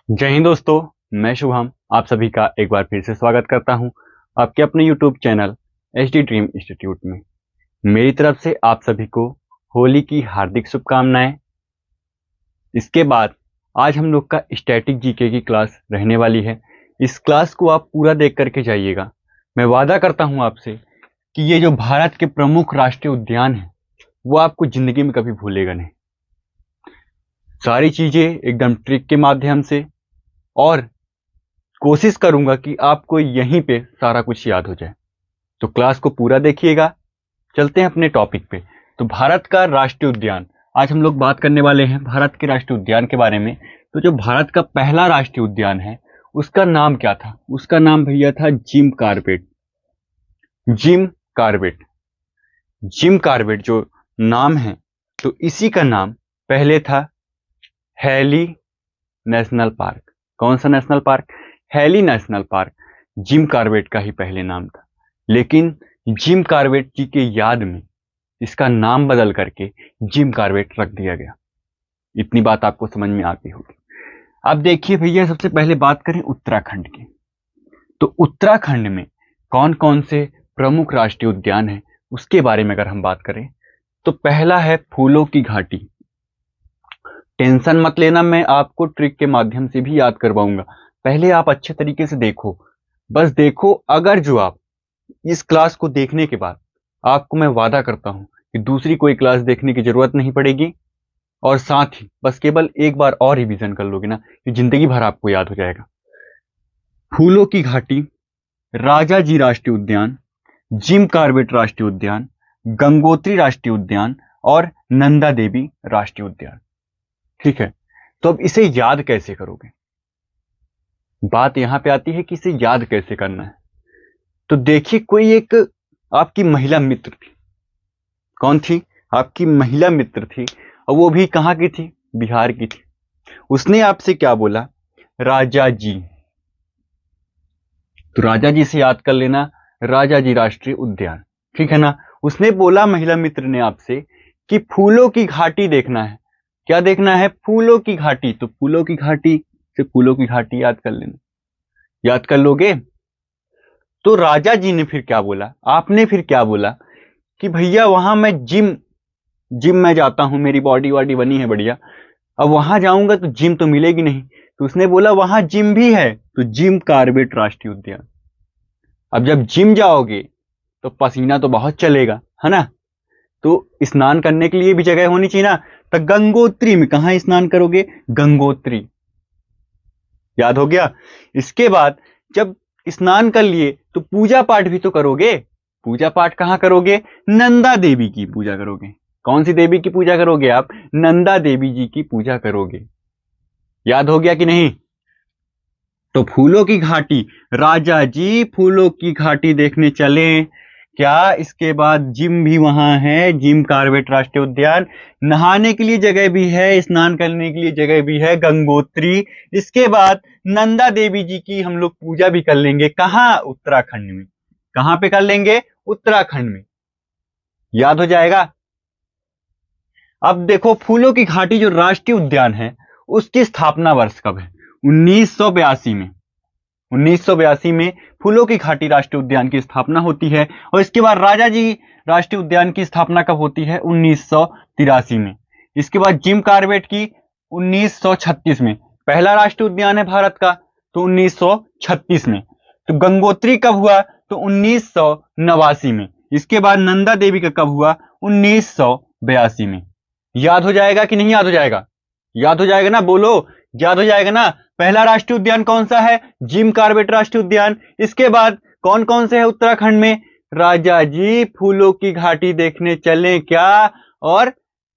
जय हिंद दोस्तों, मैं शुभम आप सभी का एक बार फिर से स्वागत करता हूं आपके अपने YouTube channel HD dream institute में। मेरी तरफ से आप सभी को होली की हार्दिक शुभकामनाएं। इसके बाद आज हम लोग का स्टैटिक जीके की क्लास रहने वाली है। इस क्लास को आप पूरा देख करके जाइएगा। मैं वादा करता हूं आपसे कि ये जो भारत के प्रमुख राष्ट्रीय उद्यान है वो आपको जिंदगी में कभी भूलेगा नहीं। सारी चीजें एकदम ट्रिक के माध्यम से और कोशिश करूंगा कि आपको यहीं पे सारा कुछ याद हो जाए। तो क्लास को पूरा देखिएगा। चलते हैं अपने टॉपिक पे। तो भारत का राष्ट्रीय उद्यान, आज हम लोग बात करने वाले हैं भारत के राष्ट्रीय उद्यान के बारे में। तो जो भारत का पहला राष्ट्रीय उद्यान है उसका नाम क्या था? उसका नाम भैया था Jim Corbett. Jim Corbett, Jim Corbett जो नाम है, तो इसी का नाम पहले था हैली नेशनल पार्क। कौन सा national park? Hailey national park. Jim Corbett का ही पहले नाम था, लेकिन जिम कार्बेट जी के याद में इसका नाम बदल करके जिम कार्बेट रख दिया गया। इतनी बात आपको समझ में आती होगी। अब देखिए भैया, सबसे पहले बात करें उत्तराखंड की। तो उत्तराखंड में कौन कौन से प्रमुख राष्ट्रीय उद्यान हैं उसके बारे में अगर हम बात करें तो पहला है फूलों की घाटी। टेंशन मत लेना, मैं आपको ट्रिक के माध्यम से भी याद करवाऊंगा। पहले आप अच्छे तरीके से देखो, बस देखो। अगर जो आप इस क्लास को देखने के बाद, आपको मैं वादा करता हूं कि दूसरी कोई क्लास देखने की जरूरत नहीं पड़ेगी, और साथ ही बस केवल एक बार और रिवीजन कर लोगे ना कि जिंदगी भर आपको याद हो जाएगा। फूलों की घाटी, राजा जी राष्ट्रीय उद्यान, जिम कार्बेट राष्ट्रीय उद्यान, गंगोत्री राष्ट्रीय उद्यान और नंदा देवी राष्ट्रीय उद्यान। ठीक है, तो अब इसे याद कैसे करोगे? बात यहां पे आती है कि इसे याद कैसे करना है। तो देखिए, कोई एक आपकी महिला मित्र थी। कौन थी? आपकी महिला मित्र थी, और वो भी कहां की थी? बिहार की थी। उसने आपसे क्या बोला? राजा जी। तो राजा जी से याद कर लेना, राजा जी राष्ट्रीय उद्यान। ठीक है ना? उसने बोला, महिला मित्र ने आपसे, कि फूलों की घाटी देखना है। क्या देखना है? फूलों की घाटी। तो फूलों की घाटी से फूलों की घाटी याद कर लेना। याद कर लोगे? तो राजा जी ने फिर क्या बोला? आपने फिर क्या बोला कि भैया वहां मैं जिम जिम में जाता हूं, मेरी बॉडी वॉडी बनी है बढ़िया, अब वहां जाऊंगा तो जिम तो मिलेगी नहीं। तो उसने बोला वहां जिम भी है, तो जिम कार्बेट राष्ट्रीय उद्यान। अब जब जिम जाओगे तो पसीना तो बहुत चलेगा, है ना? तो स्नान करने के लिए भी जगह होनी चाहिए ना। तो गंगोत्री में कहां स्नान करोगे? गंगोत्री। याद हो गया? इसके बाद जब स्नान कर लिए तो पूजा पाठ भी तो करोगे। पूजा पाठ कहां करोगे? नंदा देवी की पूजा करोगे। कौन सी देवी की पूजा करोगे आप? नंदा देवी जी की पूजा करोगे। याद हो गया कि नहीं? तो फूलों की घाटी, राजा जी फूलों की घाटी देखने चले क्या? इसके बाद जिम भी वहां है, जिम कार्बेट राष्ट्रीय उद्यान। नहाने के लिए जगह भी है, स्नान करने के लिए जगह भी है, गंगोत्री। इसके बाद नंदा देवी जी की हम लोग पूजा भी कर लेंगे। कहां? उत्तराखंड में। कहां पे कर लेंगे? उत्तराखंड में। याद हो जाएगा? अब देखो, फूलों की घाटी जो राष्ट्रीय उद्यान है उसकी स्थापना वर्ष कब है? 1982 में। 1982 में फूलों की घाटी राष्ट्रीय उद्यान की स्थापना होती है। और इसके बाद राजा जी राष्ट्रीय उद्यान की स्थापना कब होती है? 1983 में। इसके बाद जिम कार्बेट की 1936 में। पहला राष्ट्रीय उद्यान है भारत का, तो 1936 में। तो गंगोत्री कब हुआ? तो 1989 में। इसके बाद नंदा देवी का कब हुआ? 1982 में। याद हो जाएगा कि नहीं याद हो जाएगा? याद हो जाएगा ना? बोलो, याद हो जाएगा ना? पहला राष्ट्रीय उद्यान कौन सा है? जिम कार्बेट राष्ट्रीय उद्यान। इसके बाद कौन कौन से है उत्तराखंड में? राजा जी फूलों की घाटी देखने चलें क्या? और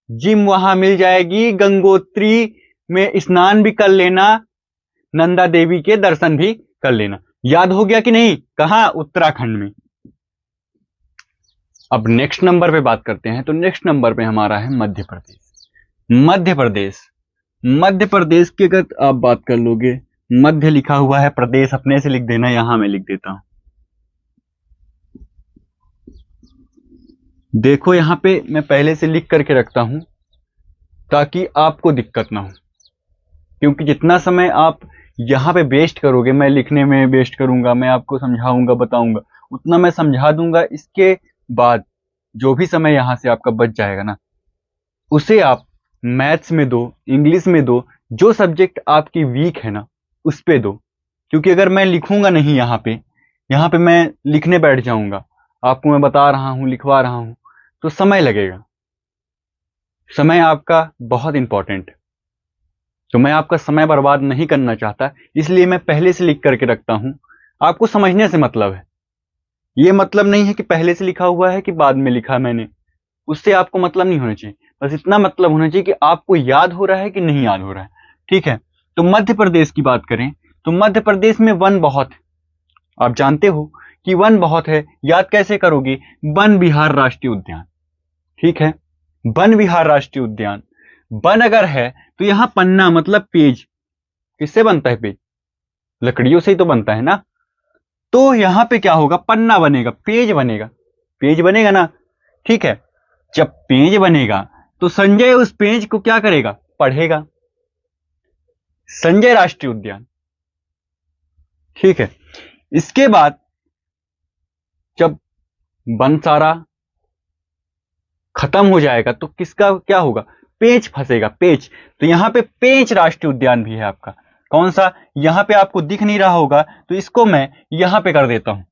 जिम वहां मिल जाएगी, गंगोत्री में स्नान भी कर लेना, नंदा देवी के दर्शन भी कर लेना। याद हो गया कि नहीं? कहां? उत्तराखंड में। अब नेक्स्ट नंबर पे बात करते हैं। तो नेक्स्ट नंबर पे हमारा है मध्य प्रदेश। मध्य प्रदेश, मध्य प्रदेश की अगर आप बात कर लोगे, मध्य लिखा हुआ है, प्रदेश अपने से लिख देना, यहां मैं लिख देता हूं। देखो यहां पे मैं पहले से लिख करके रखता हूं ताकि आपको दिक्कत ना हो। क्योंकि जितना समय आप यहाँ पे वेस्ट करोगे, मैं लिखने में वेस्ट करूंगा, मैं आपको समझाऊंगा, बताऊंगा, उतना मैं समझा दूंगा। इसके बाद जो भी समय यहाँ से आपका बच जाएगा ना, उसे आप मैथ्स में दो, इंग्लिश में दो, जो सब्जेक्ट आपकी वीक है ना उस पे दो। क्योंकि अगर मैं लिखूंगा नहीं यहाँ पे मैं लिखने बैठ जाऊंगा, आपको मैं बता रहा हूँ, लिखवा रहा हूँ, तो समय लगेगा। समय आपका बहुत इंपॉर्टेंट है, तो मैं आपका समय बर्बाद नहीं करना चाहता, इसलिए मैं पहले से लिख करके रखता हूं। आपको समझने से मतलब है, ये मतलब नहीं है कि पहले से लिखा हुआ है कि बाद में लिखा मैंने, उससे आपको मतलब नहीं होना चाहिए। बस इतना मतलब होना चाहिए कि आपको याद हो रहा है कि नहीं याद हो रहा है। ठीक है, तो मध्य प्रदेश की बात करें तो मध्य प्रदेश में वन बहुत है। आप जानते हो कि वन बहुत है, याद कैसे करोगे? वन विहार राष्ट्रीय उद्यान। ठीक है, वन विहार राष्ट्रीय उद्यान। वन अगर है तो यहां पन्ना मतलब पेज, किससे बनता है पेज? लकड़ियों से ही तो बनता है ना। तो यहां पे क्या होगा? पन्ना बनेगा, पेज बनेगा, पेज बनेगा ना। ठीक है, जब पेज बनेगा तो संजय उस पेज को क्या करेगा? पढ़ेगा। संजय राष्ट्रीय उद्यान। ठीक है, इसके बाद जब वन सारा खत्म हो जाएगा तो किसका क्या होगा? पेंच फंसेगा, पेंच। तो यहां पे पेंच राष्ट्रीय उद्यान भी है आपका। कौन सा? यहां पे आपको दिख नहीं रहा होगा तो इसको मैं यहां पे कर देता हूं,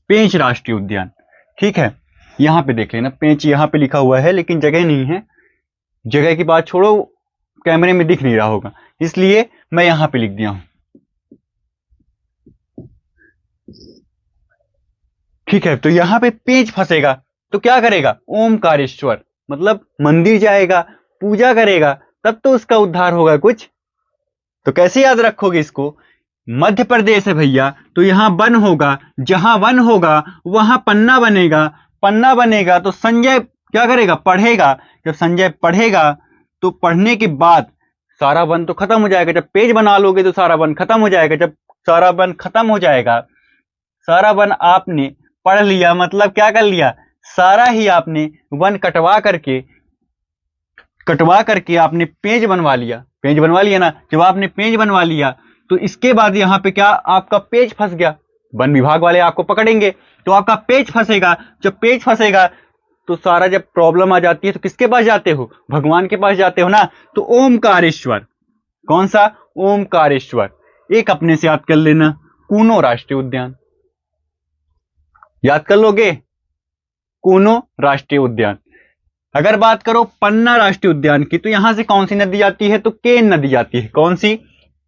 पेंच राष्ट्रीय उद्यान। ठीक है, यहां पे देख लेना, पेंच यहां पे लिखा हुआ है लेकिन जगह नहीं है, जगह की बात छोड़ो, कैमरे में दिख नहीं रहा होगा, इसलिए मैं यहां पे लिख दिया हूं। ठीक है, तो यहां पे पेंच फंसेगा तो क्या करेगा? ओमकारेश्वर, मतलब मंदिर जाएगा, पूजा करेगा, तब तो उसका उद्धार होगा कुछ। तो कैसे याद रखोगे इसको? मध्य प्रदेश है भैया, तो यहां वन होगा, जहां वन होगा वहां पन्ना बनेगा, पन्ना बनेगा तो संजय क्या करेगा? पढ़ेगा। जब संजय पढ़ेगा तो पढ़ने के बाद सारा वन तो खत्म हो जाएगा। जब पेज बना लोगे तो सारा वन खत्म हो जाएगा। जब सारा वन खत्म हो जाएगा, सारा वन आपने पढ़ लिया, मतलब क्या कर लिया? सारा ही आपने वन कटवा करके आपने पेज बनवा लिया, पेज बनवा लिया ना। जब आपने पेज बनवा लिया तो इसके बाद यहां पे क्या? आपका पेज फंस गया, वन विभाग वाले आपको पकड़ेंगे तो आपका पेज फंसेगा। जब पेज फंसेगा तो सारा जब प्रॉब्लम आ जाती है तो किसके पास जाते हो? भगवान के पास जाते हो ना। तो ओमकारेश्वर, कौन सा? ओमकारेश्वर। एक अपने से याद कर लेना, कूनो राष्ट्रीय उद्यान, याद कर लोगे, कूनो राष्ट्रीय उद्यान। अगर बात करो पन्ना राष्ट्रीय उद्यान की तो यहां से कौन सी नदी जाती है? तो केन नदी जाती है। कौन सी?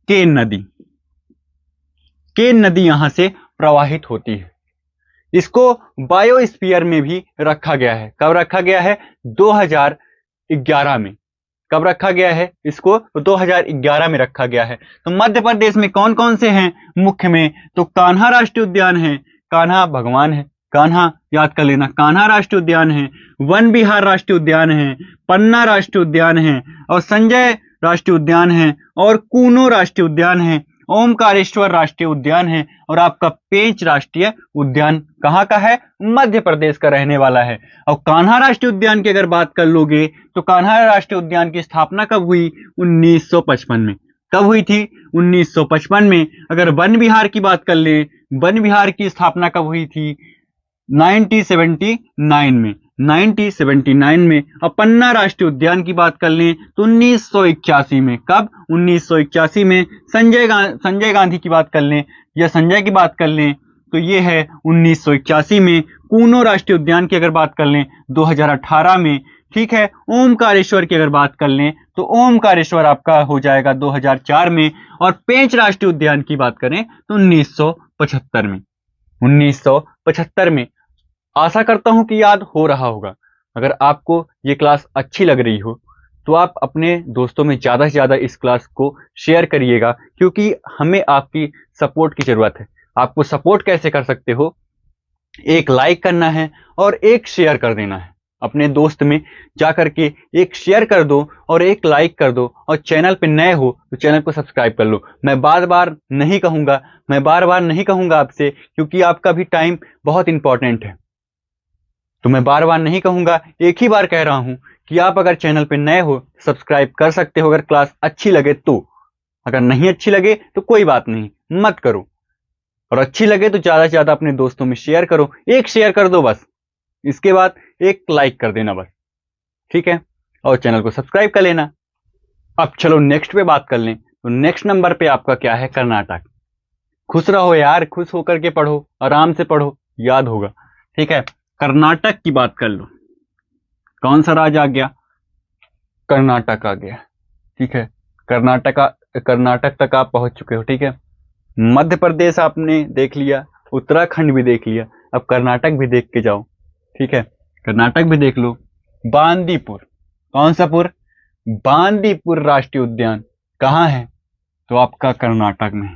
केन नदी। केन नदी यहां से प्रवाहित होती है। इसको बायोस्फीयर में भी रखा गया है। कब रखा गया है? 2011 में। कब रखा गया है इसको? 2011 में रखा गया है। तो मध्य प्रदेश में कौन कौन से हैं मुख्य में? तो कान्हा राष्ट्रीय उद्यान है, कान्हा भगवान है, कान्हा याद कर लेना, कान्हा राष्ट्रीय उद्यान है, वन विहार राष्ट्रीय उद्यान है, पन्ना राष्ट्रीय उद्यान है, और संजय राष्ट्रीय उद्यान है, और कूनो राष्ट्रीय उद्यान है, ओमकारेश्वर राष्ट्रीय उद्यान है, और आपका पेंच राष्ट्रीय उद्यान कहाँ का है? मध्य प्रदेश का रहने वाला है। और कान्हा राष्ट्रीय उद्यान की अगर बात कर लोगे तो कान्हा राष्ट्रीय उद्यान की स्थापना कब हुई? 1955 में। कब हुई थी? 1955 में। अगर वन विहार की बात कर ले, वन विहार की स्थापना कब हुई थी? 1979 में, 1979 में। और पन्ना राष्ट्रीय उद्यान की बात कर लें तो 1981 में। कब? 1981 में। संजय गांधी की बात कर लें या संजय की बात कर लें तो ये है 1981 में। कूनो राष्ट्रीय उद्यान की अगर बात कर लें 2018 में। ठीक है, ओमकारेश्वर की अगर बात कर लें तो ओमकारेश्वर आपका हो जाएगा 2004 में। और पेंच राष्ट्रीय उद्यान की बात करें तो 1975 में। 1975 में। आशा करता हूं कि याद हो रहा होगा। अगर आपको ये क्लास अच्छी लग रही हो तो आप अपने दोस्तों में ज़्यादा से ज़्यादा इस क्लास को शेयर करिएगा, क्योंकि हमें आपकी सपोर्ट की ज़रूरत है। आपको सपोर्ट कैसे कर सकते हो? एक लाइक करना है और एक शेयर कर देना है। अपने दोस्त में जा करके एक शेयर कर दो और एक लाइक कर दो, और चैनल पे नए हो तो चैनल को सब्सक्राइब कर लो। मैं बार बार नहीं कहूंगा आपसे, क्योंकि आपका भी टाइम बहुत इंपॉर्टेंट है। तो मैं बार बार नहीं कहूंगा, एक ही बार कह रहा हूं कि आप अगर चैनल पे नए हो सब्सक्राइब कर सकते हो अगर क्लास अच्छी लगे तो। अगर नहीं अच्छी लगे तो कोई बात नहीं, मत करो। और अच्छी लगे तो ज्यादा से ज्यादा अपने दोस्तों में शेयर करो, एक शेयर कर दो बस, इसके बाद एक लाइक कर देना बस, ठीक है। और चैनल को सब्सक्राइब कर लेना। अब चलो नेक्स्ट पे बात कर लें। तो नेक्स्ट नंबर पे आपका क्या है? कर्नाटक। खुश रहो यार, खुश होकर के पढ़ो, आराम से पढ़ो, याद होगा, ठीक है। कर्नाटक की बात कर लो। कौन सा राज्य आ गया? कर्नाटक आ गया, ठीक है। कर्नाटक तक आप पहुंच चुके हो, ठीक है। मध्य प्रदेश आपने देख लिया, उत्तराखंड भी देख लिया, अब कर्नाटक भी देख के जाओ, ठीक है। कर्नाटक भी देख लो। बांदीपुर, कौन सा पुर? बांदीपुर राष्ट्रीय उद्यान कहाँ है? तो आपका कर्नाटक में है।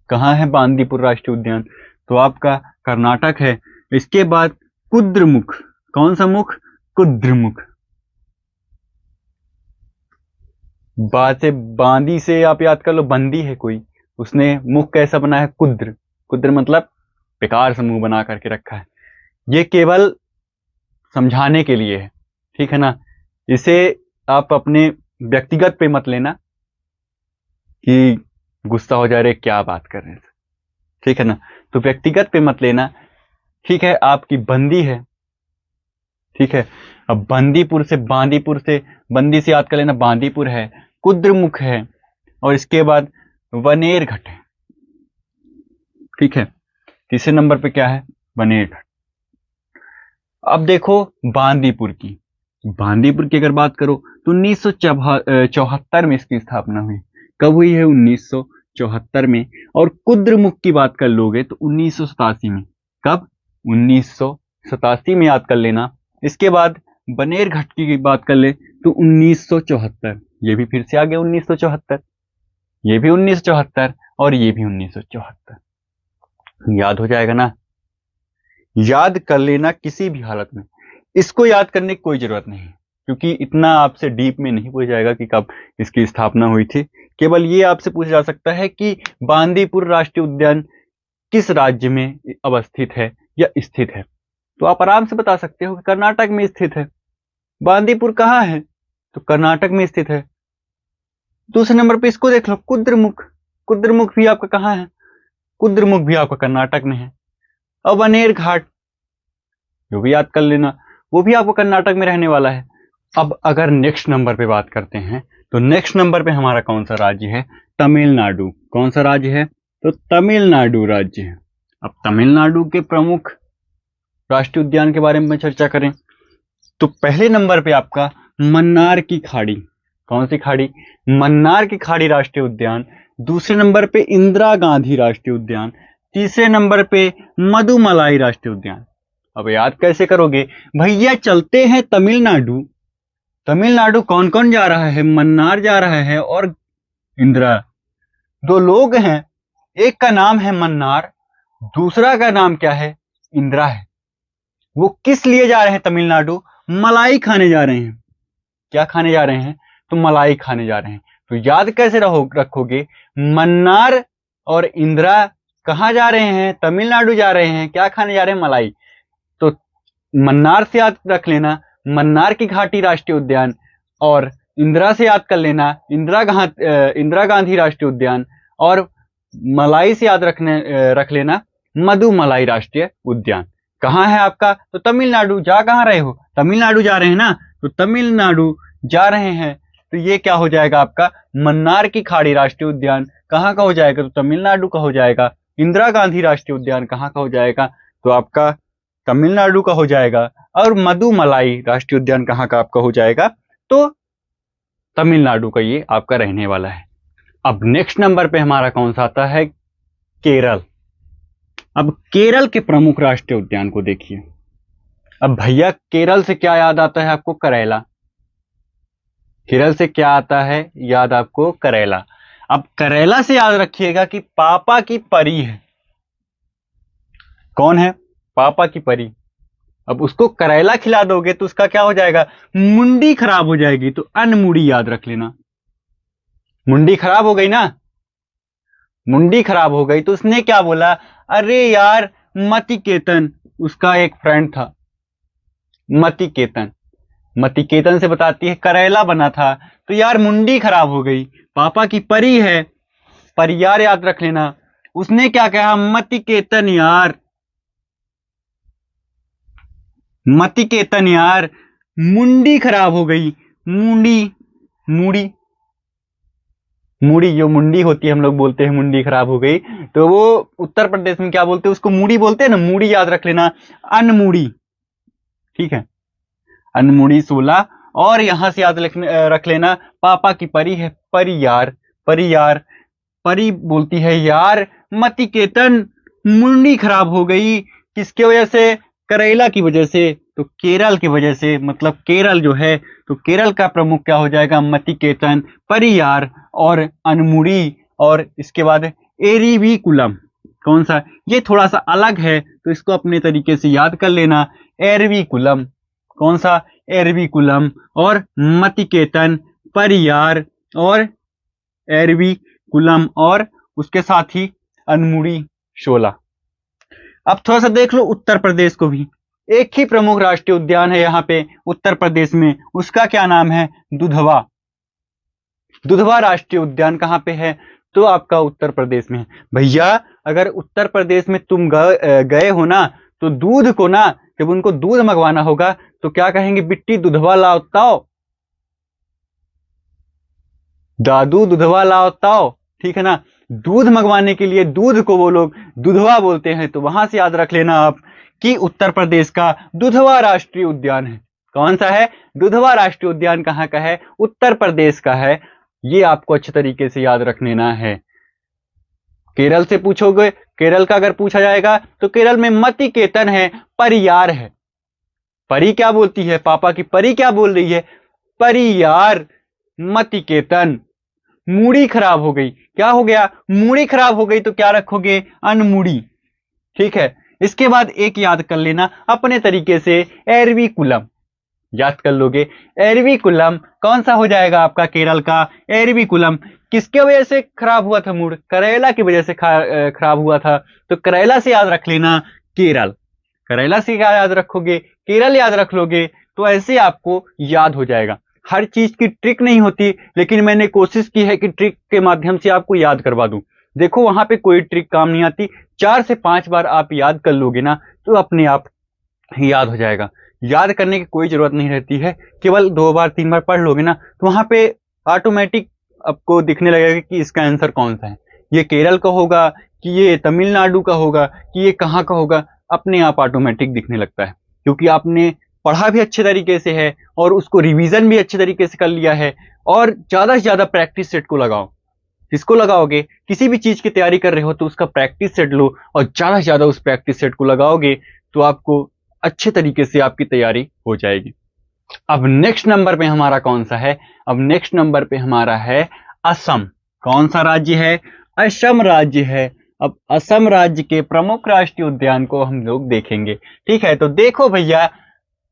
कहाँ है बांदीपुर राष्ट्रीय उद्यान? तो आपका कर्नाटक है। इसके बाद कुद्रमुख, कौन सा मुख? कुद्रमुख। बांदी से आप याद कर लो, बंदी है कोई, उसने मुख कैसा बना है? कुद्र। कुद्र मतलब बेकार सा मुंह बना करके रखा है। ये केवल समझाने के लिए है, ठीक है ना। इसे आप अपने व्यक्तिगत पे मत लेना कि गुस्सा हो जा रहे क्या बात कर रहे हैं, ठीक है ना। तो व्यक्तिगत पे मत लेना, ठीक है। आपकी बंदी है, ठीक है। अब बांदीपुर से बंदी से याद कर लेना, बांदीपुर है, कुद्रमुख है, और इसके बाद वनेरघट है, ठीक है। तीसरे नंबर पे क्या है? वनेरघट। अब देखो बांदीपुर की अगर बात करो तो 1974 में इसकी स्थापना हुई। कब हुई है? 1974 में। और कुद्रमुख की बात कर लोगे तो 1987 में। कब? 1987 में, याद कर लेना। इसके बाद बनेरघट्ट की बात कर ले तो 1974, ये भी फिर से आ गया 1974, ये भी 1974 और ये भी 1974। याद हो जाएगा ना? याद कर लेना किसी भी हालत में, इसको याद करने की कोई जरूरत नहीं, क्योंकि इतना आपसे डीप में नहीं पूछा जाएगा कि कब इसकी स्थापना हुई थी। केवल ये आपसे पूछा जा सकता है कि बांदीपुर राष्ट्रीय उद्यान किस राज्य में अवस्थित है या स्थित है। तो आप आराम से बता सकते हो कि कर्नाटक में स्थित है। बांदीपुर कहाँ है? तो कर्नाटक में स्थित है। दूसरे नंबर पे इसको देख लो, कुद्रमुख। कुद्रमुख भी आपका कहाँ है? कुद्रमुख भी आपका कर्नाटक में है। और वनेर घाट, जो भी याद कर लेना, वो भी आपको कर्नाटक में रहने वाला है। अब अगर नेक्स्ट नंबर पे बात करते हैं तो नेक्स्ट नंबर पे हमारा कौन सा राज्य है? तमिलनाडु। कौन सा राज्य है? तो तमिलनाडु राज्य है। अब तमिलनाडु के प्रमुख राष्ट्रीय उद्यान के बारे में चर्चा करें तो पहले नंबर पे आपका मन्नार की खाड़ी। कौन सी खाड़ी? मन्नार की खाड़ी राष्ट्रीय उद्यान। दूसरे नंबर पे इंदिरा गांधी राष्ट्रीय उद्यान। तीसरे नंबर पे मधुमलाई राष्ट्रीय उद्यान। अब याद कैसे करोगे भैया? चलते हैं तमिलनाडु। तमिलनाडु कौन कौन जा रहा है? मन्नार जा रहा है और इंदिरा। दो लोग हैं, एक का नाम है मन्नार, दूसरा का नाम क्या है? इंदिरा है। वो किस लिए जा रहे हैं तमिलनाडु? मलाई खाने जा रहे हैं। क्या खाने जा रहे हैं? तो मलाई खाने जा रहे हैं। तो याद कैसे रखोगे? मन्नार और इंदिरा कहां जा रहे हैं? तमिलनाडु जा रहे हैं। क्या खाने जा रहे हैं? मलाई। तो मन्नार से याद रख लेना मन्नार की घाटी राष्ट्रीय उद्यान, और इंदिरा से याद कर लेना इंदिरा गांधी राष्ट्रीय उद्यान, और मलाई से याद रख लेना मधुमलाई राष्ट्रीय उद्यान। कहाँ है आपका? तो तमिलनाडु। जा कहाँ रहे हो? तमिलनाडु जा रहे हैं ना, तो तमिलनाडु जा रहे हैं। तो ये क्या हो जाएगा आपका? मन्नार की खाड़ी राष्ट्रीय उद्यान कहाँ का हो जाएगा? तो तमिलनाडु का हो जाएगा। इंदिरा गांधी राष्ट्रीय उद्यान कहाँ का हो जाएगा? तो आपका तमिलनाडु का हो जाएगा। और मधुमलाई राष्ट्रीय उद्यान कहाँ का आपका हो जाएगा? तो तमिलनाडु का ये आपका रहने वाला है। अब नेक्स्ट नंबर पे हमारा कौन सा आता है? केरल। अब केरल के प्रमुख राष्ट्रीय उद्यान को देखिए। अब भैया केरल से क्या याद आता है आपको? करेला। केरल से क्या आता है याद आपको? करेला। अब करेला से याद रखिएगा कि पापा की परी है। कौन है? पापा की परी। अब उसको करेला खिला दोगे तो उसका क्या हो जाएगा? मुंडी खराब हो जाएगी। तो अनमुड़ी याद रख लेना। मुंडी खराब हो गई ना, मुंडी खराब हो गई तो उसने क्या बोला? अरे यार मति केतन, उसका एक फ्रेंड था मति केतन, मतिकेतन से बताती है करेला बना था, तो यार मुंडी खराब हो गई। पापा की परी है, परियार याद रख लेना। उसने क्या कहा, मतिकेतन यार, मतिकेतन यार मुंडी खराब हो गई। मुंडी, मूड़ी, मूड़ी जो मुंडी होती है, हम लोग बोलते हैं मुंडी खराब हो गई, तो वो उत्तर प्रदेश में क्या बोलते हैं, उसको मूड़ी बोलते हैं ना, मूड़ी याद रख लेना। अनमूड़ी, ठीक है, अनमूड़ी 16। और यहां से याद रख लेना, पापा की परी है परियार, परियार, परी बोलती है यार मतिकेतन मुंडी खराब हो गई, किसके वजह से, करेला की वजह से, तो केरल की वजह से, मतलब केरल जो है, तो केरल का प्रमुख क्या हो जाएगा, मतिकेतन, परियार और अनमुड़ी। और इसके बाद एरीविकुलम, कौन सा, ये थोड़ा सा अलग है तो इसको अपने तरीके से याद कर लेना। एरविकुलम, कौन सा, एरविकुलम और मतिकेतन, परियार और एरविकुलम और उसके साथ ही अनमुड़ी 16। अब थोड़ा सा देख लो उत्तर प्रदेश को भी, एक ही प्रमुख राष्ट्रीय उद्यान है यहाँ पे उत्तर प्रदेश में, उसका क्या नाम है, दुधवा। दुधवा राष्ट्रीय उद्यान कहाँ पे है, तो आपका उत्तर प्रदेश में है। भैया अगर उत्तर प्रदेश में तुम गए हो ना, तो दूध को ना, जब उनको दूध मंगवाना होगा तो क्या कहेंगे, बिट्टी दुधवा लाओ ताओ, दादू दुधवा लाओ ताओ, ठीक है ना। दूध मंगवाने के लिए दूध को वो लोग दुधवा बोलते हैं, तो वहां से याद रख लेना आप कि उत्तर प्रदेश का दुधवा राष्ट्रीय उद्यान है। कौन सा है, दुधवा राष्ट्रीय उद्यान कहाँ का है, उत्तर प्रदेश का है। ये आपको अच्छे तरीके से याद रख लेना है। केरल से पूछोगे, केरल का अगर पूछा जाएगा तो केरल में मतिकेतन है, परियार है। परी क्या बोलती है, पापा की परी क्या बोल रही है, परियार, मतिकेतन। मूड़ी खराब हो गई, क्या हो गया, मूड़ी खराब हो गई, तो क्या रखोगे, अनमूड़ी, ठीक है। इसके बाद एक याद कर लेना अपने तरीके से, एरविकुलम याद कर लोगे। एरविकुलम कौन सा हो जाएगा आपका, केरल का एरविकुलम। किसके वजह से खराब हुआ था मूड, करेला की वजह से खराब हुआ था, तो करेला से याद रख लेना केरल। करेला से क्या याद रखोगे, केरल याद रख लोगे, तो ऐसे आपको याद हो जाएगा। हर चीज की ट्रिक नहीं होती, लेकिन मैंने कोशिश की है कि ट्रिक के माध्यम से आपको याद करवा दूं। देखो वहां पे कोई ट्रिक काम नहीं आती, 4 से 5 बार आप याद कर लोगे ना, तो अपने आप याद हो जाएगा। याद करने की कोई जरूरत नहीं रहती है, केवल 2 बार 3 बार पढ़ लोगे ना, तो वहां पे ऑटोमेटिक आपको दिखने लगेगा कि इसका आंसर कौन सा है, ये केरल का होगा कि ये तमिलनाडु का होगा कि ये कहाँ का होगा, अपने आप ऑटोमेटिक दिखने लगता है, क्योंकि आपने पढ़ा भी अच्छे तरीके से है और उसको रिवीजन भी अच्छे तरीके से कर लिया है। और ज्यादा से ज्यादा प्रैक्टिस सेट को लगाओ। किसको लगाओगे, किसी भी चीज की तैयारी कर रहे हो तो उसका प्रैक्टिस सेट लो, और ज्यादा से ज्यादा उस प्रैक्टिस सेट को लगाओगे तो आपको अच्छे तरीके से आपकी तैयारी हो जाएगी। अब नेक्स्ट नंबर पे हमारा कौन सा है, अब नेक्स्ट नंबर पे हमारा है असम। कौन सा राज्य है, असम राज्य है। अब असम राज्य के प्रमुख राष्ट्रीय उद्यान को हम लोग देखेंगे, ठीक है। तो देखो भैया,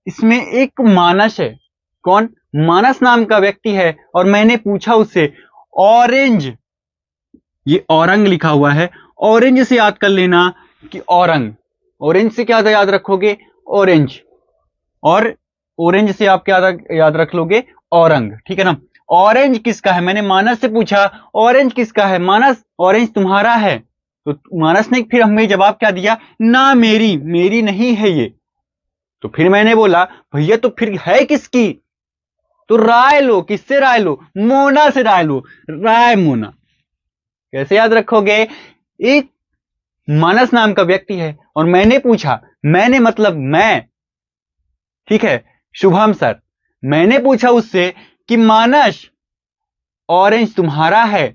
इसमें एक मानस है, कौन, मानस नाम का व्यक्ति है, और मैंने पूछा उससे ऑरेंज, ये औरंग लिखा हुआ है, ऑरेंज से याद कर लेना कि औरंग, ऑरेंज से क्या याद रखोगे, ऑरेंज, और ऑरेंज से आप क्या याद रख लोगे, औरंग, ठीक है ना। ऑरेंज किसका है, मैंने मानस से पूछा ऑरेंज किसका है, मानस ऑरेंज तुम्हारा है, तो मानस ने फिर हमें जवाब क्या दिया, ना मेरी, मेरी नहीं है ये। तो फिर मैंने बोला भैया तो फिर है किसकी, तो राय लो, किससे राय लो, मोना से राय लो, राय मोना। कैसे याद रखोगे, एक मानस नाम का व्यक्ति है और मैंने पूछा, मैंने मतलब मैं, ठीक है, शुभम सर, मैंने पूछा उससे कि मानस ऑरेंज तुम्हारा है,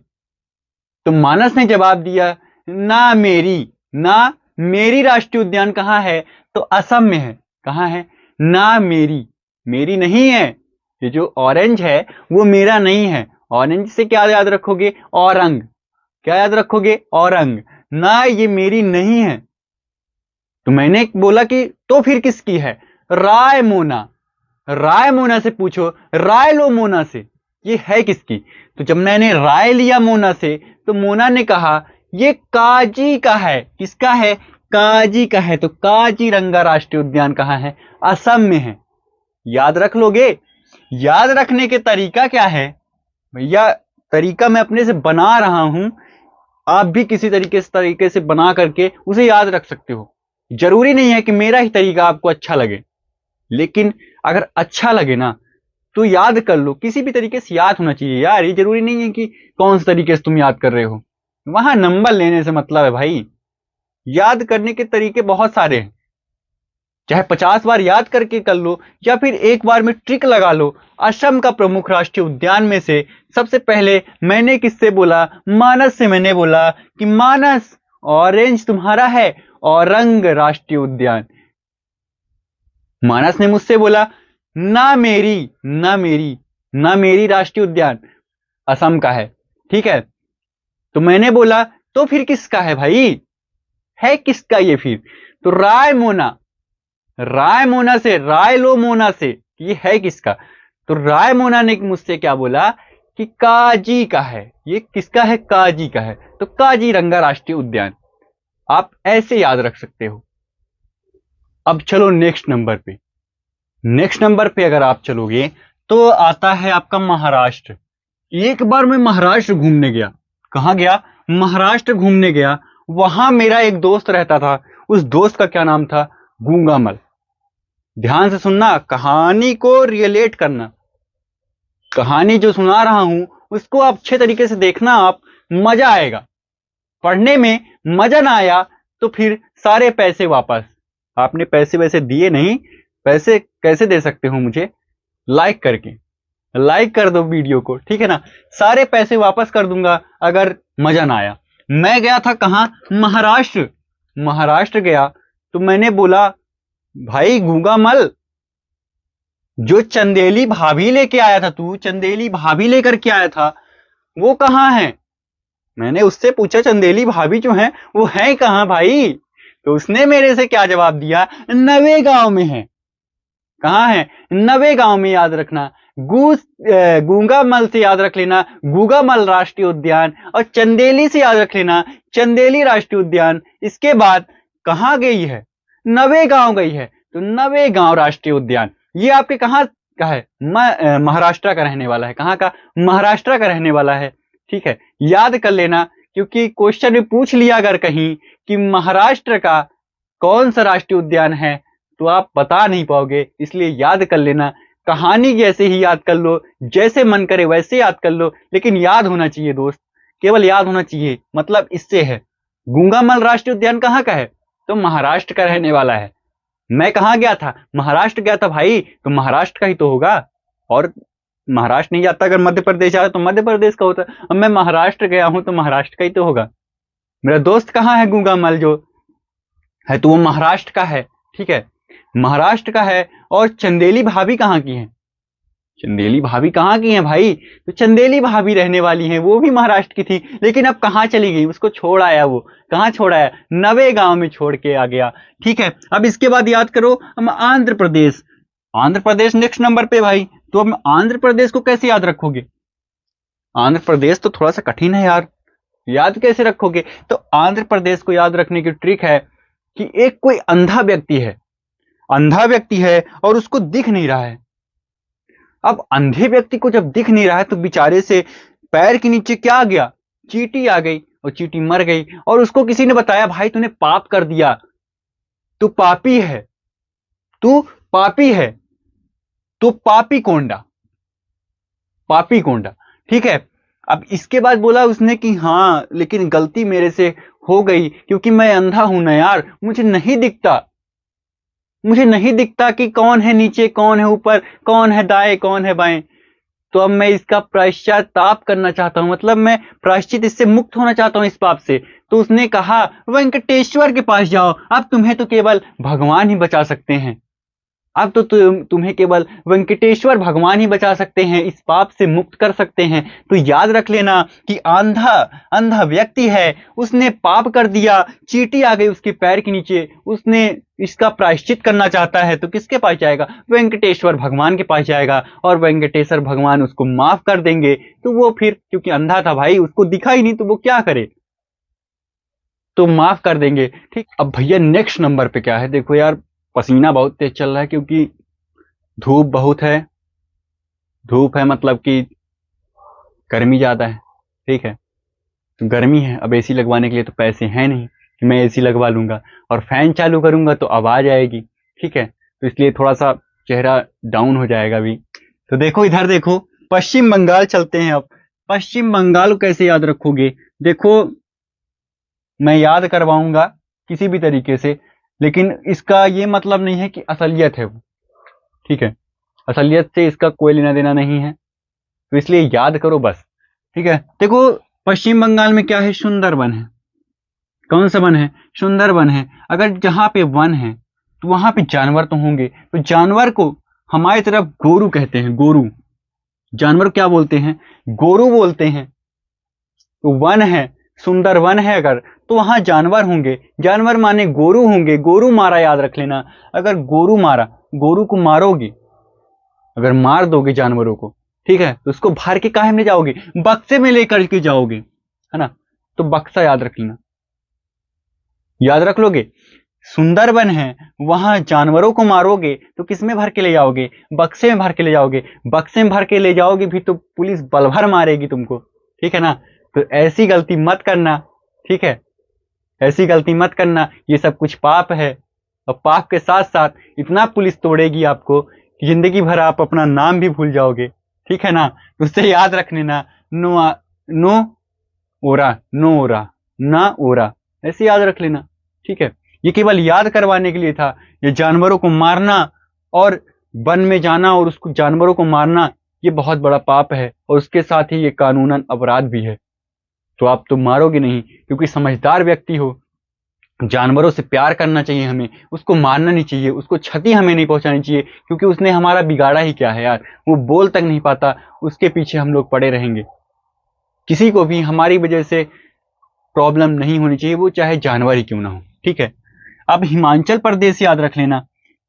तो मानस ने जवाब दिया ना मेरी, ना मेरी राष्ट्रीय उद्यान कहां है, तो असम में है। कहां है, ना मेरी, मेरी नहीं है, ये जो ऑरेंज है वो मेरा नहीं है। ऑरेंज से क्या याद रखोगे, औरंग, क्या याद रखोगे, औरंग, ना ये मेरी नहीं है। तो मैंने बोला कि तो फिर किसकी है, राय मोना, राय मोना से पूछो, राय लो मोना से, ये है किसकी। तो जब मैंने राय लिया मोना से, तो मोना ने कहा ये काजी का है, किसका है, काजी का है। तो काजीरंगा राष्ट्रीय उद्यान कहां है, असम में है। याद रख लोगे? याद रखने के तरीका क्या है भैया? तरीका मैं अपने से बना रहा हूं, आप भी किसी तरीके से बना करके उसे याद रख सकते हो। जरूरी नहीं है कि मेरा ही तरीका आपको अच्छा लगे, लेकिन अगर अच्छा लगे ना तो याद कर लो। किसी भी तरीके से याद होना चाहिए यार। ये जरूरी नहीं है कि कौन से तरीके से तुम याद कर रहे हो, वहां नंबर लेने से मतलब है भाई। याद करने के तरीके बहुत सारे हैं, चाहे 50 बार याद करके कर लो या फिर एक बार में ट्रिक लगा लो। असम का प्रमुख राष्ट्रीय उद्यान में से सबसे पहले मैंने किससे बोला? मानस से मैंने बोला कि मानस ऑरेंज तुम्हारा है, औरंग राष्ट्रीय उद्यान। मानस ने मुझसे बोला ना मेरी, ना मेरी, ना मेरी राष्ट्रीय उद्यान असम का है, ठीक है। तो मैंने बोला तो फिर किसका है भाई? है किसका ये फिर? तो रायमोना, रायमोना से, रायलोमोना से, ये है किसका? तो रायमोना ने मुझसे क्या बोला कि काजी का है। ये किसका है? काजी का है। तो काजीरंगा राष्ट्रीय उद्यान आप ऐसे याद रख सकते हो। अब चलो नेक्स्ट नंबर पे। नेक्स्ट नंबर पे अगर आप चलोगे तो आता है आपका महाराष्ट्र। एक बार मैं महाराष्ट्र घूमने गया। कहां गया? महाराष्ट्र घूमने गया। वहां मेरा एक दोस्त रहता था। उस दोस्त का क्या नाम था? गूंगामल। ध्यान से सुनना, कहानी को रिलेट करना। कहानी जो सुना रहा हूं उसको आप अच्छे तरीके से देखना, आप मजा आएगा पढ़ने में। मजा ना आया तो फिर सारे पैसे वापस। आपने पैसे वैसे दिए नहीं, पैसे कैसे दे सकते हो मुझे? लाइक करके, लाइक कर दो वीडियो को, ठीक है ना। सारे पैसे वापस कर दूंगा अगर मजा ना आया। मैं गया था कहां? महाराष्ट्र। महाराष्ट्र गया तो मैंने बोला भाई गूंगामल, जो चंदेली भाभी लेके आया था तू, चंदेली भाभी लेकर के आया था, वो कहां है? मैंने उससे पूछा चंदेली भाभी जो है वो है कहां भाई? तो उसने मेरे से क्या जवाब दिया? नवेगांव में है। कहां है? नवेगांव में। याद रखना, गूंगामल से याद रख लेना गूंगामल राष्ट्रीय उद्यान, और चंदेली से याद रख लेना चंदेली राष्ट्रीय उद्यान। इसके बाद कहां गई है? नवेगांव गई है। तो नवेगांव राष्ट्रीय उद्यान ये आपके कहां का है? महाराष्ट्र का रहने वाला है। कहां का? महाराष्ट्र का रहने वाला है, ठीक है। याद कर लेना, क्योंकि क्वेश्चन में पूछ लिया अगर कहीं कि महाराष्ट्र का कौन सा राष्ट्रीय उद्यान है तो आप बता नहीं पाओगे, इसलिए याद कर लेना। कहानी जैसे ही याद कर लो, जैसे मन करे वैसे याद कर लो, लेकिन याद होना चाहिए दोस्त, केवल याद होना चाहिए। मतलब इससे है, गूंगामल राष्ट्रीय उद्यान कहां का है? तो महाराष्ट्र का रहने वाला है। मैं कहां गया था? महाराष्ट्र गया था भाई, तो महाराष्ट्र का ही तो होगा। और महाराष्ट्र नहीं जाता अगर मध्य प्रदेश जाता तो मध्य प्रदेश का होता। अब मैं महाराष्ट्र गया हूं तो महाराष्ट्र का ही तो होगा। मेरा दोस्त कहां है? गूंगामल जो है तो वो महाराष्ट्र का है, ठीक है, महाराष्ट्र का है। और चंदेली भाभी कहां की है? चंदेली भाभी कहां की है भाई? तो चंदेली भाभी रहने वाली हैं, वो भी महाराष्ट्र की थी, लेकिन अब कहां चली गई? उसको छोड़ आया। वो कहां छोड़ आया? नवेगांव में छोड़ के आ गया, ठीक है। अब इसके बाद याद करो हम आंध्र प्रदेश। आंध्र प्रदेश नेक्स्ट नंबर पे भाई। तो अब आंध्र प्रदेश को कैसे याद रखोगे? आंध्र प्रदेश तो थोड़ा सा कठिन है यार, याद कैसे रखोगे? तो आंध्र प्रदेश को याद रखने की ट्रिक है कि एक कोई अंधा व्यक्ति है, अंधा व्यक्ति है और उसको दिख नहीं रहा है। अब अंधे व्यक्ति को जब दिख नहीं रहा है तो बेचारे से पैर के नीचे क्या आ गया? चींटी आ गई, और चींटी मर गई। और उसको किसी ने बताया भाई तूने पाप कर दिया, तू पापी है, तू पापी है, तू पापी कोंडा, पापी कोंडा, ठीक है। अब इसके बाद बोला उसने कि हाँ लेकिन गलती मेरे से हो गई, क्योंकि मैं अंधा हूं ना यार, मुझे नहीं दिखता, मुझे नहीं दिखता कि कौन है नीचे, कौन है ऊपर, कौन है दाएं, कौन है बाएं। तो अब मैं इसका प्रायश्चिताप करना चाहता हूं, मतलब मैं प्रायश्चित इससे मुक्त होना चाहता हूं इस पाप से। तो उसने कहा वेंकटेश्वर के पास जाओ, अब तुम्हें तो केवल भगवान ही बचा सकते हैं। अब तो तुम्हें केवल वेंकटेश्वर भगवान ही बचा सकते हैं, इस पाप से मुक्त कर सकते हैं। तो याद रख लेना कि अंधा, अंधा व्यक्ति है, उसने पाप कर दिया, चींटी आ गई उसके पैर के नीचे, उसने इसका प्रायश्चित करना चाहता है तो किसके पास जाएगा? वेंकटेश्वर भगवान के पास जाएगा, और वेंकटेश्वर भगवान उसको माफ कर देंगे। तो वो फिर क्योंकि अंधा था भाई, उसको दिखा ही नहीं तो वो क्या करे, तो माफ कर देंगे, ठीक। अब भैया नेक्स्ट नंबर पे क्या है? देखो यार पसीना बहुत तेज चल रहा है, क्योंकि धूप बहुत है, धूप है मतलब कि गर्मी ज्यादा है, ठीक है। तो गर्मी है, अब एसी लगवाने के लिए तो पैसे हैं नहीं कि मैं एसी लगवा लूंगा, और फैन चालू करूंगा तो आवाज आएगी, ठीक है। तो इसलिए थोड़ा सा चेहरा डाउन हो जाएगा अभी। तो देखो इधर देखो, पश्चिम बंगाल चलते हैं अब। पश्चिम बंगाल को कैसे याद रखोगे? देखो मैं याद करवाऊंगा किसी भी तरीके से, लेकिन इसका ये मतलब नहीं है कि असलियत है वो, ठीक है। असलियत से इसका कोई लेना देना नहीं है, तो इसलिए याद करो बस, ठीक है। देखो पश्चिम बंगाल में क्या है, सुंदरबन है। कौन सा वन है? सुंदरबन है। अगर जहां पे वन है तो वहां पे जानवर तो होंगे, तो जानवर को हमारी तरफ गोरू कहते हैं, गोरू। जानवर क्या बोलते हैं? गोरू बोलते हैं। तो वन है, सुंदर वन है अगर, तो वहां जानवर होंगे, जानवर माने गोरू होंगे। गोरू मारा याद रख लेना। अगर गोरू मारा, गोरू को मारोगे, अगर मार दोगे जानवरों को, ठीक है, तो उसको भर के काहे में ले जाओगे? बक्से में लेकर के जाओगे, है ना। तो बक्सा याद रख लेना, याद रख लोगे। सुंदरबन है, वहां जानवरों को मारोगे तो किस में भर के ले जाओगे? बक्से में भर के ले जाओगे। बक्से में भर के ले जाओगे भी तो पुलिस बल भर मारेगी तुमको, ठीक है ना। तो ऐसी गलती मत करना, ठीक है, ऐसी गलती मत करना। ये सब कुछ पाप है, और पाप के साथ साथ इतना पुलिस तोड़ेगी आपको कि जिंदगी भर आप अपना नाम भी भूल जाओगे, ठीक है ना। तो उससे याद रख लेना, नो ओरा, नो ओरा, ना ओरा, ऐसे याद रख लेना, ठीक है। ये केवल याद करवाने के लिए था। ये जानवरों को मारना और वन में जाना और उसको जानवरों को मारना, ये बहुत बड़ा पाप है, और उसके साथ ही ये कानूनन अपराध भी है। तो आप तो मारोगे नहीं, क्योंकि समझदार व्यक्ति हो। जानवरों से प्यार करना चाहिए हमें, उसको मारना नहीं चाहिए, उसको क्षति हमें नहीं पहुंचानी चाहिए, क्योंकि उसने हमारा बिगाड़ा ही क्या है यार, वो बोल तक नहीं पाता, उसके पीछे हम लोग पड़े रहेंगे। किसी को भी हमारी वजह से प्रॉब्लम नहीं होनी चाहिए, वो चाहे जानवर ही क्यों ना हो, ठीक है। अब हिमाचल प्रदेश याद रख लेना।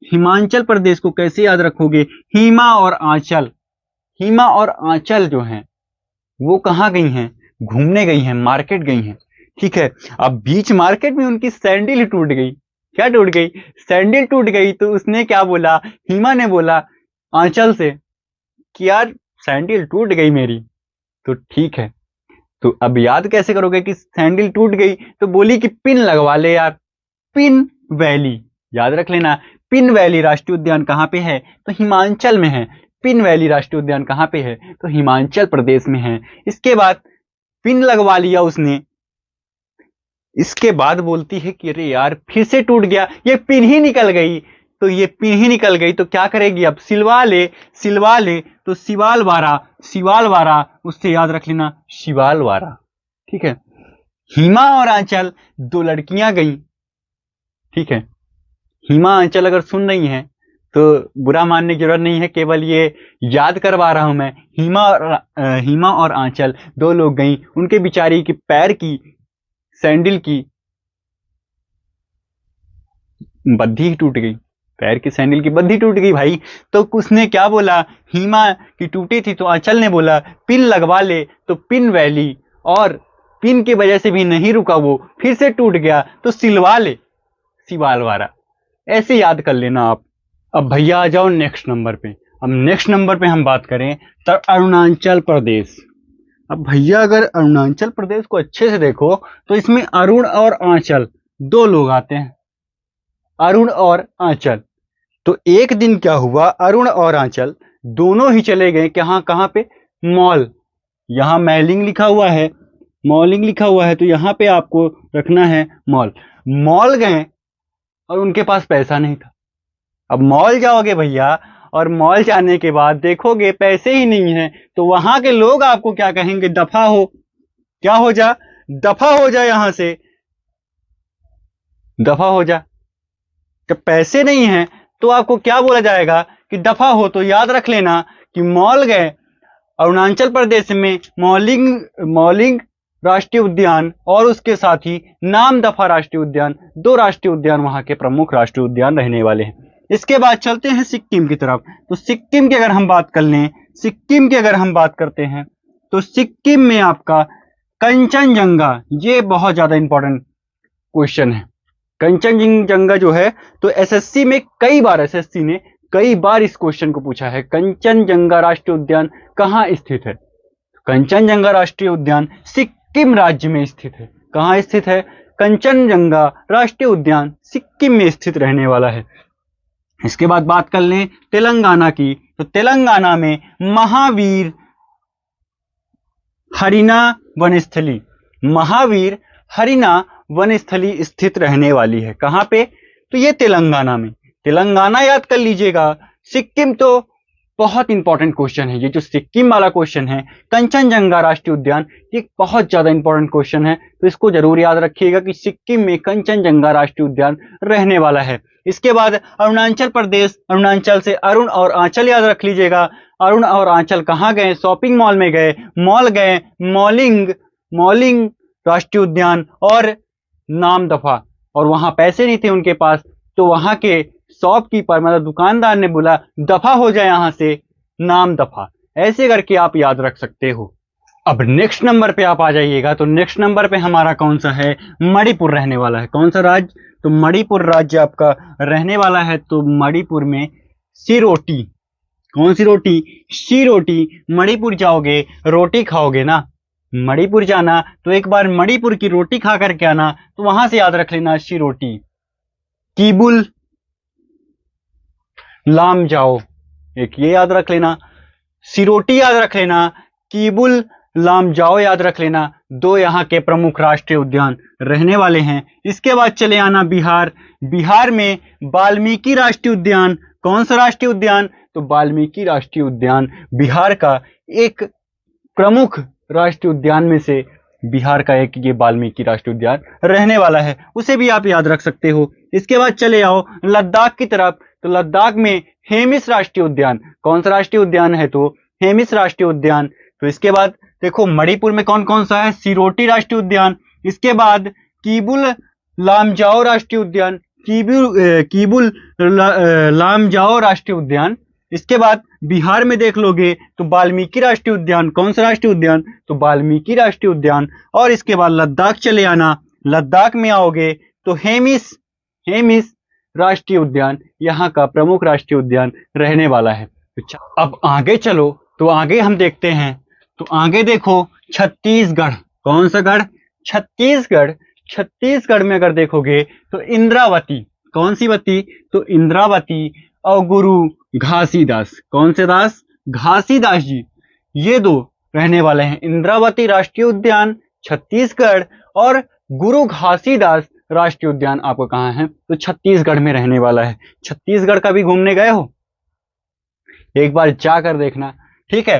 हिमाचल प्रदेश को कैसे याद रखोगे? हिमा और आंचल। हिमा और आंचल जो हैं वो कहाँ गई हैं? घूमने गई हैं, मार्केट गई हैं, ठीक है। अब बीच मार्केट में उनकी सैंडल ही टूट गई। क्या टूट गई? सैंडल टूट गई। तो उसने क्या बोला? हिमा ने बोला आंचल से कि यार सैंडल टूट गई मेरी। तो ठीक है, तो अब याद कैसे करोगे कि सैंडल टूट गई? तो बोली कि पिन लगवा ले यार, पिन वैली, याद रख लेना। पिन वैली राष्ट्रीय उद्यान कहाँ पे है? तो हिमाचल में है। पिन वैली राष्ट्रीय उद्यान कहाँ पे है? तो हिमाचल प्रदेश में है। इसके बाद पिन लगवा लिया उसने, इसके बाद बोलती है कि अरे यार फिर से टूट गया, ये पिन ही निकल गई। तो ये पिन ही निकल गई तो क्या करेगी? अब सिलवा ले, सिलवा ले। तो सिवाल वारा, सिवाल वारा, उससे याद रख लेना शिवाल वारा, ठीक है। हिमा और आंचल दो लड़कियां गई, ठीक है। हिमा आंचल अगर सुन रही हैं तो बुरा मानने की जरूरत नहीं है, केवल ये याद करवा रहा हूं मैं। हिमा और आंचल दो लोग गई, उनके बिचारी की पैर की सैंडल की बद्धी ही टूट गई, पैर की सैंडल की बद्धी टूट गई भाई। तो उसने क्या बोला? हिमा की टूटी थी तो आंचल ने बोला पिन लगवा ले। तो पिन वैली, और पिन की वजह से भी नहीं रुका वो, फिर से टूट गया तो सिलवा ले, सिवालवारा। ऐसे याद कर लेना आप। अब भैया आ जाओ नेक्स्ट नंबर पे। अब नेक्स्ट नंबर पे हम बात करें तो अरुणाचल प्रदेश। अब भैया अगर अरुणाचल प्रदेश को अच्छे से देखो तो इसमें अरुण और आंचल दो लोग आते हैं, अरुण और आंचल। तो एक दिन क्या हुआ, अरुण और आंचल दोनों ही चले गए कहां कहां पे? मॉल। यहां मैलिंग लिखा हुआ है, मॉलिंग लिखा हुआ है, तो यहां पे आपको रखना है मॉल। मॉल गए और उनके पास पैसा नहीं था। अब मॉल जाओगे भैया, और मॉल जाने के बाद देखोगे पैसे ही नहीं है, तो वहां के लोग आपको क्या कहेंगे? दफा हो। क्या हो जा? दफा हो जा यहां से, दफा हो जा। जब पैसे नहीं है तो आपको क्या बोला जाएगा? कि दफा हो। तो याद रख लेना कि मॉल गए अरुणाचल प्रदेश में मॉलिंग, मॉलिंग राष्ट्रीय उद्यान और उसके साथ ही नाम दफा राष्ट्रीय उद्यान, दो राष्ट्रीय उद्यान वहां के प्रमुख राष्ट्रीय उद्यान रहने वाले हैं। इसके बाद चलते हैं सिक्किम की तरफ। तो सिक्किम की अगर हम बात कर लें, सिक्किम की अगर हम बात करते हैं तो सिक्किम में आपका कंचनजंगा, ये बहुत ज्यादा इंपॉर्टेंट क्वेश्चन है। कंचनजंगा जो है, तो एसएससी में कई बार एसएससी ने कई बार इस क्वेश्चन को पूछा है, कंचनजंगा राष्ट्रीय उद्यान कहाँ स्थित है? कंचनजंगा राष्ट्रीय उद्यान सिक्किम राज्य में स्थित है। कहाँ स्थित है? कंचनजंगा राष्ट्रीय उद्यान सिक्किम में स्थित रहने वाला है। इसके बाद बात कर लें तेलंगाना की, तो तेलंगाना में महावीर हरिना वनस्थली, महावीर हरिना वनस्थली स्थित रहने वाली है। कहां पे? तो ये तेलंगाना में। तेलंगाना याद कर लीजिएगा। सिक्किम तो बहुत इंपॉर्टेंट क्वेश्चन है, ये जो सिक्किम वाला क्वेश्चन है, कंचनजंगा राष्ट्रीय उद्यान, ये बहुत ज्यादा इंपॉर्टेंट क्वेश्चन है, तो इसको जरूर याद रखिएगा कि सिक्किम में कंचनजंगा राष्ट्रीय उद्यान रहने वाला है। इसके बाद अरुणाचल प्रदेश, अरुणाचल से अरुण और आंचल याद रख लीजिएगा। अरुण और आंचल कहाँ गए? शॉपिंग मॉल में गए, मॉल गए, मॉलिंग राष्ट्रीय उद्यान और नामदफा, और वहां पैसे नहीं थे उनके पास, तो वहां के शॉपकीपर मतलब दुकानदार ने बोला दफा हो जाए यहां से, नामदफा। ऐसे करके आप याद रख सकते हो। अब नेक्स्ट नंबर पे आप आ जाइएगा, तो नेक्स्ट नंबर पे हमारा कौन सा है? मणिपुर रहने वाला है। कौन सा राज्य? तो मणिपुर राज्य आपका रहने वाला है। तो मणिपुर में सिरोटी, कौन सी रोटी? सिरोटी। मणिपुर जाओगे रोटी खाओगे ना, मणिपुर जाना तो एक बार मणिपुर की रोटी खा करके आना, तो वहां से याद रख लेना सिरोटी। कीबुल लामजाओ, एक ये याद रख लेना, सिरोटी याद रख लेना, कीबुल लामजाओ याद रख लेना। दो यहाँ के प्रमुख राष्ट्रीय उद्यान रहने वाले हैं। इसके बाद चले आना बिहार। बिहार में वाल्मीकि राष्ट्रीय उद्यान। कौन सा राष्ट्रीय उद्यान? तो वाल्मीकि राष्ट्रीय उद्यान बिहार का एक प्रमुख राष्ट्रीय उद्यान में से बिहार का एक ये वाल्मीकि राष्ट्रीय उद्यान रहने वाला है, उसे भी आप याद रख सकते हो। इसके बाद चले आओ लद्दाख की तरफ, तो लद्दाख में हेमिस राष्ट्रीय उद्यान। कौन सा राष्ट्रीय उद्यान है? तो हेमिस राष्ट्रीय उद्यान। तो इसके बाद देखो मणिपुर में कौन कौन सा है? सिरोटी राष्ट्रीय उद्यान, इसके बाद कीबुल लामजाओ राष्ट्रीय उद्यान, कीबुल लामजाओ राष्ट्रीय उद्यान। इसके बाद बिहार में देख लोगे तो वाल्मीकि राष्ट्रीय उद्यान। कौन सा राष्ट्रीय उद्यान? तो वाल्मीकि राष्ट्रीय उद्यान। और इसके बाद लद्दाख चले आना, लद्दाख में आओगे तो हेमिस राष्ट्रीय उद्यान यहाँ का प्रमुख राष्ट्रीय उद्यान रहने वाला है। अब आगे चलो, तो आगे हम देखते हैं, तो आगे देखो छत्तीसगढ़। कौन सा गढ़? छत्तीसगढ़। छत्तीसगढ़ में अगर देखोगे तो इंद्रावती। कौन सी वती? तो इंद्रावती और गुरु घासीदास। कौन से दास? घासीदास जी। ये दो रहने वाले हैं। इंद्रावती राष्ट्रीय उद्यान छत्तीसगढ़ और गुरु घासीदास राष्ट्रीय उद्यान आपको कहाँ है? तो छत्तीसगढ़ में रहने वाला है। छत्तीसगढ़ कभी घूमने गए हो? एक बार जाकर देखना, ठीक है।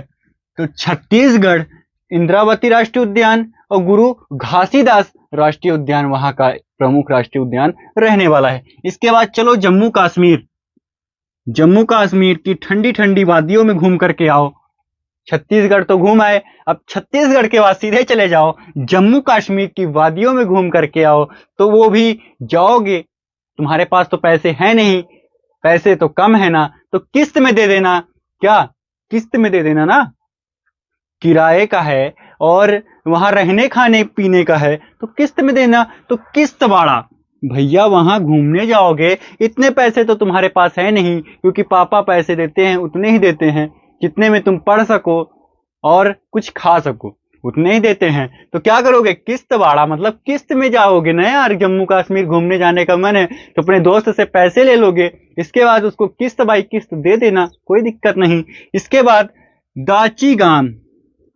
तो छत्तीसगढ़ इंद्रावती राष्ट्रीय उद्यान और गुरु घासीदास राष्ट्रीय उद्यान वहां का प्रमुख राष्ट्रीय उद्यान रहने वाला है। इसके बाद चलो जम्मू कश्मीर। जम्मू कश्मीर की ठंडी ठंडी वादियों में घूम करके आओ। छत्तीसगढ़ तो घूम आए, अब छत्तीसगढ़ के बाद सीधे चले जाओ जम्मू कश्मीर की वादियों में घूम करके आओ। तो वो भी जाओगे, तुम्हारे पास तो पैसे हैं नहीं, पैसे तो कम है ना, तो किस्त में दे देना। क्या? किस्त में दे देना ना, किराए का है और वहां रहने खाने पीने का है, तो किस्त में देना। तो किस्त वाड़ा भैया, वहां घूमने जाओगे, इतने पैसे तो तुम्हारे पास है नहीं, क्योंकि पापा पैसे देते हैं उतने ही देते हैं जितने में तुम पढ़ सको और कुछ खा सको, उतने ही देते हैं। तो क्या करोगे? किस्त वाड़ा, मतलब किस्त में जाओगे ना यार। जम्मू कश्मीर घूमने जाने का मन है तो अपने दोस्त से पैसे ले लोगे, इसके बाद उसको किस्त बाई किस्त दे देना, कोई दिक्कत नहीं। इसके बाद दाची गांव।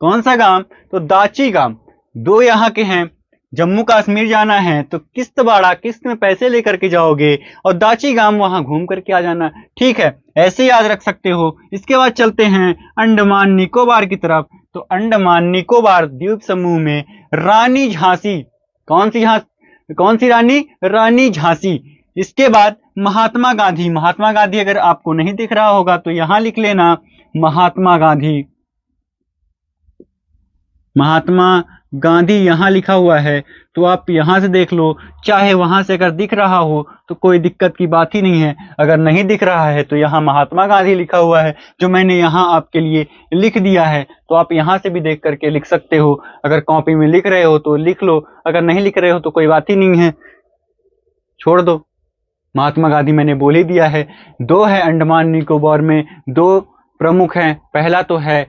कौन सा गांव? तो दाची गांव। दो यहाँ के हैं, जम्मू कश्मीर जाना है तो किस्त बाड़ा, किस्त में पैसे लेकर के जाओगे और दाची गांव वहां घूम करके आ जाना, ठीक है। ऐसे याद रख सकते हो। इसके बाद चलते हैं अंडमान निकोबार की तरफ। तो अंडमान निकोबार द्वीप समूह में रानी झांसी। कौन सी रानी? रानी झांसी। इसके बाद महात्मा गांधी। महात्मा गांधी अगर आपको नहीं दिख रहा होगा तो यहां लिख लेना महात्मा गांधी। महात्मा गांधी यहां लिखा हुआ है, तो आप यहां से देख लो। चाहे वहां से अगर दिख रहा हो तो कोई दिक्कत की बात ही नहीं है, अगर नहीं दिख रहा है तो यहां महात्मा गांधी लिखा हुआ है, जो मैंने यहां आपके लिए लिख दिया है। तो आप यहां से भी देख करके लिख सकते हो। अगर कॉपी में लिख रहे हो तो लिख लो, अगर नहीं लिख रहे हो तो कोई बात ही नहीं है, छोड़ दो। महात्मा गांधी मैंने बोल ही दिया है। 2 है अंडमान निकोबार में, 2 प्रमुख हैं। पहला तो है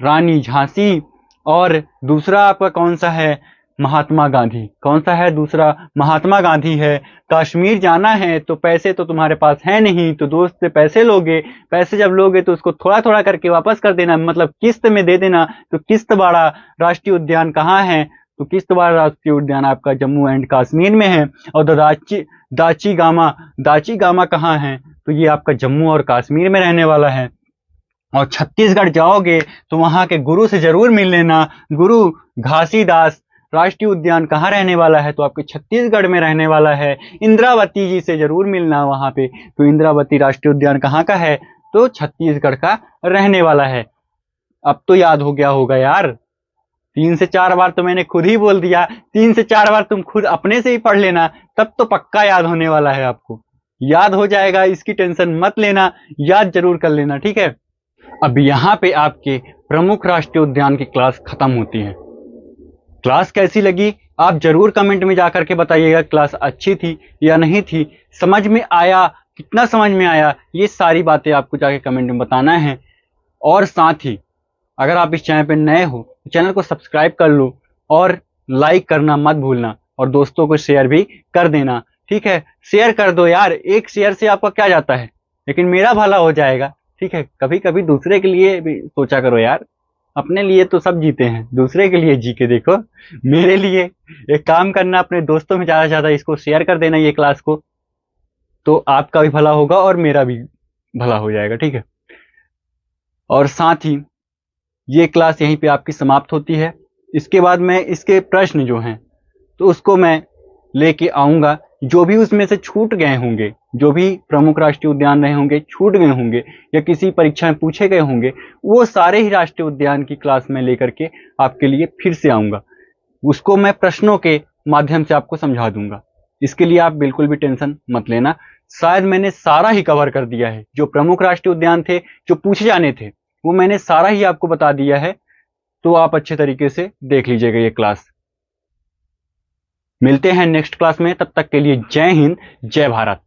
रानी झांसी और दूसरा आपका कौन सा है? महात्मा गांधी। कौन सा है दूसरा? महात्मा गांधी है। कश्मीर जाना है तो पैसे तो तुम्हारे पास है नहीं, तो दोस्त से पैसे लोगे। पैसे जब लोगे तो उसको थोड़ा थोड़ा करके वापस कर देना, मतलब किस्त में दे देना। तो किश्तवाड़ा राष्ट्रीय उद्यान कहाँ है? तो किश्तवाड़ राष्ट्रीय उद्यान आपका जम्मू एंड कश्मीर में है। और दाची गामा कहाँ है? तो ये आपका जम्मू और कश्मीर में रहने वाला है। और छत्तीसगढ़ जाओगे तो वहां के गुरु से जरूर मिल लेना। गुरु घासीदास राष्ट्रीय उद्यान कहाँ रहने वाला है? तो आपके छत्तीसगढ़ में रहने वाला है। इंद्रावती जी से जरूर मिलना वहां पे। तो इंद्रावती राष्ट्रीय उद्यान कहाँ का है? तो छत्तीसगढ़ का रहने वाला है। अब तो याद हो गया होगा यार। 3 से 4 बार तो मैंने खुद ही बोल दिया, 3 से 4 बार तुम खुद अपने से ही पढ़ लेना, तब तो पक्का याद होने वाला है आपको। याद हो जाएगा, इसकी टेंशन मत लेना, याद जरूर कर लेना, ठीक है। अब यहाँ पे आपके प्रमुख राष्ट्रीय उद्यान की क्लास खत्म होती है। क्लास कैसी लगी आप जरूर कमेंट में जाकर के बताइएगा। क्लास अच्छी थी या नहीं थी, समझ में आया, कितना समझ में आया, ये सारी बातें आपको जाके कमेंट में बताना है। और साथ ही अगर आप इस चैनल पे नए हो तो चैनल को सब्सक्राइब कर लो और लाइक करना मत भूलना, और दोस्तों को शेयर भी कर देना, ठीक है। शेयर कर दो यार, एक शेयर से आपका क्या जाता है, लेकिन मेरा भला हो जाएगा, ठीक है। कभी कभी दूसरे के लिए भी सोचा करो यार, अपने लिए तो सब जीते हैं, दूसरे के लिए जी के देखो। मेरे लिए एक काम करना, अपने दोस्तों में ज्यादा से ज्यादा इसको शेयर कर देना ये क्लास को, तो आपका भी भला होगा और मेरा भी भला हो जाएगा, ठीक है। और साथ ही ये क्लास यहीं पे आपकी समाप्त होती है। इसके बाद मैं इसके प्रश्न जो हैं तो उसको मैं लेके आऊंगा। जो भी उसमें से छूट गए होंगे, जो भी प्रमुख राष्ट्रीय उद्यान रहे होंगे, छूट गए होंगे या किसी परीक्षा में पूछे गए होंगे, वो सारे ही राष्ट्रीय उद्यान की क्लास में लेकर के आपके लिए फिर से आऊंगा। उसको मैं प्रश्नों के माध्यम से आपको समझा दूंगा। इसके लिए आप बिल्कुल भी टेंशन मत लेना। शायद मैंने सारा ही कवर कर दिया है। जो प्रमुख राष्ट्रीय उद्यान थे, जो पूछे जाने थे, वो मैंने सारा ही आपको बता दिया है। तो आप अच्छे तरीके से देख लीजिएगा ये क्लास। मिलते हैं नेक्स्ट क्लास में, तब तक के लिए जय हिंद, जय भारत।